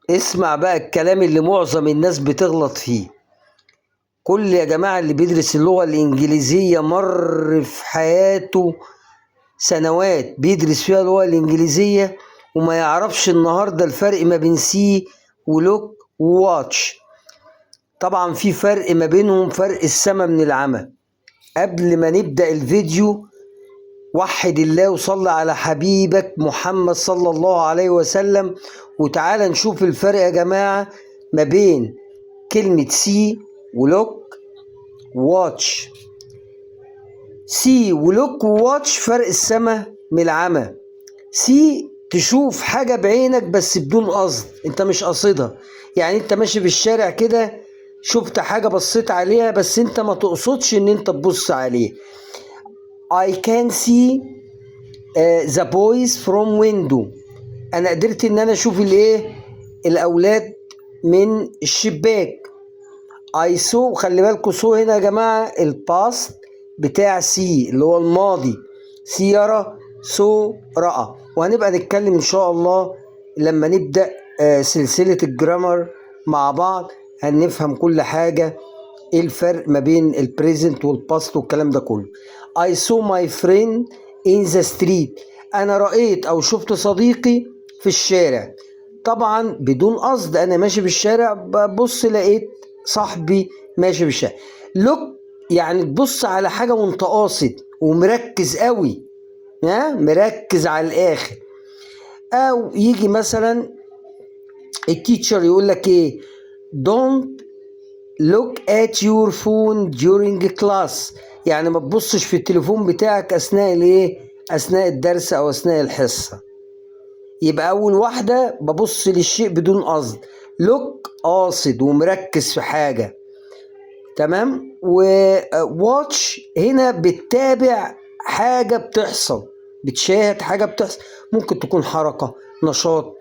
اسمع بقى الكلام اللي معظم الناس بتغلط فيه. كل يا جماعة اللي بيدرس اللغة الإنجليزية مر في حياته سنوات بيدرس فيها اللغة الإنجليزية وما يعرفش النهاردة الفرق ما بين سي ولوك وواتش. طبعا في فرق ما بينهم، فرق السما من العمى. قبل ما نبدأ الفيديو وحد الله وصلي على حبيبك محمد صلى الله عليه وسلم، وتعالى نشوف الفرق يا جماعة ما بين كلمة سي ولوك واتش. سي ولوك وواتش فرق السما من العمى. سي تشوف حاجة بعينك بس بدون قصد، انت مش قصدها. يعني انت ماشي في الشارع كده شفت حاجة بصيت عليها بس انت ما تقصدش ان انت تبص عليه. I can see the boys from window. انا قدرت ان انا اشوف الايه الاولاد من الشباك. I saw، خلي بالكوا saw هنا يا جماعة الباست بتاع سي اللي هو الماضي. سي يرى، سو رأى. وهنبقى نتكلم ان شاء الله لما نبدأ سلسلة الجرامر مع بعض، هنفهم كل حاجة، ايه الفرق ما بين البريزنت والباست والكلام ده كله. I saw my friend in the street. انا رأيت او شفت صديقي في الشارع. طبعا بدون قصد، انا ماشي في الشارع ببص لقيت صاحبي ماشي في الشارع. لوك يعني تبص على حاجة وانت قاصد ومركز قوي، مركز على الاخر. او يجي مثلا التيتشر يقول لك ايه، don't look at your phone during class. يعني ما تبصش في التليفون بتاعك اثناء الايه، اثناء الدرس او اثناء الحصة. يبقى اول واحدة ببص للشيء بدون قصد، لوك قاصد ومركز في حاجة، تمام. وواتش هنا بتتابع حاجة بتحصل، بتشاهد حاجة بتحصل، ممكن تكون حركة، نشاط،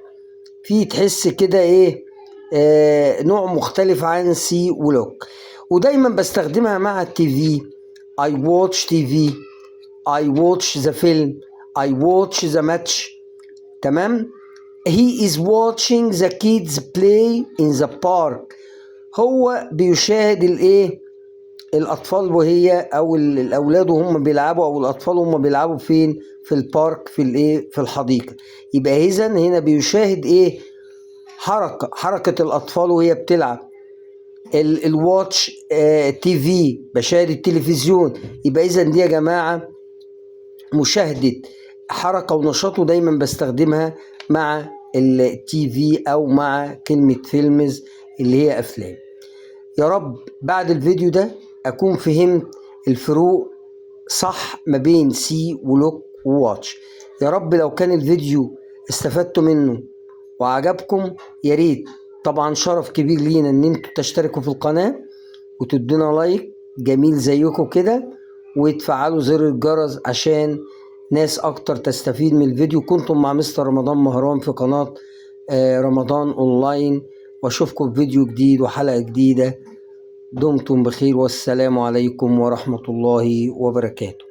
في تحس كده ايه نوع مختلف عن سي ولوك. ودايما بستخدمها مع التي في. I watch TV، I watch the film، I watch the match، تمام. He is watching the kids play in the park. هو بيشاهد الايه الاطفال وهي او الاولاد وهم بيلعبوا، او الاطفال وهم بيلعبوا فين، في البارك، في الايه، في الحديقه. يبقى اذا هنا بيشاهد ايه، حركه الاطفال وهي بتلعب. الواتش تي في، بشاهد التلفزيون. يبقى اذا دي يا جماعه مشاهده حركه ونشاط، ودايما بستخدمها مع التي في او مع كلمه فيلمز اللي هي افلام. يا رب بعد الفيديو ده اكون فهمت الفروق صح ما بين سي ولوك وواتش. يا رب لو كان الفيديو استفدتوا منه وعجبكم، يا ريت طبعا شرف كبير لينا ان انتوا تشتركوا في القناة وتدونا لايك جميل زيكم كده، وتفعلوا زر الجرس عشان ناس اكتر تستفيد من الفيديو. كنتم مع مستر رمضان مهران في قناة رمضان اونلاين، واشوفكم في فيديو جديد وحلقة جديدة. دمتم بخير، والسلام عليكم ورحمة الله وبركاته.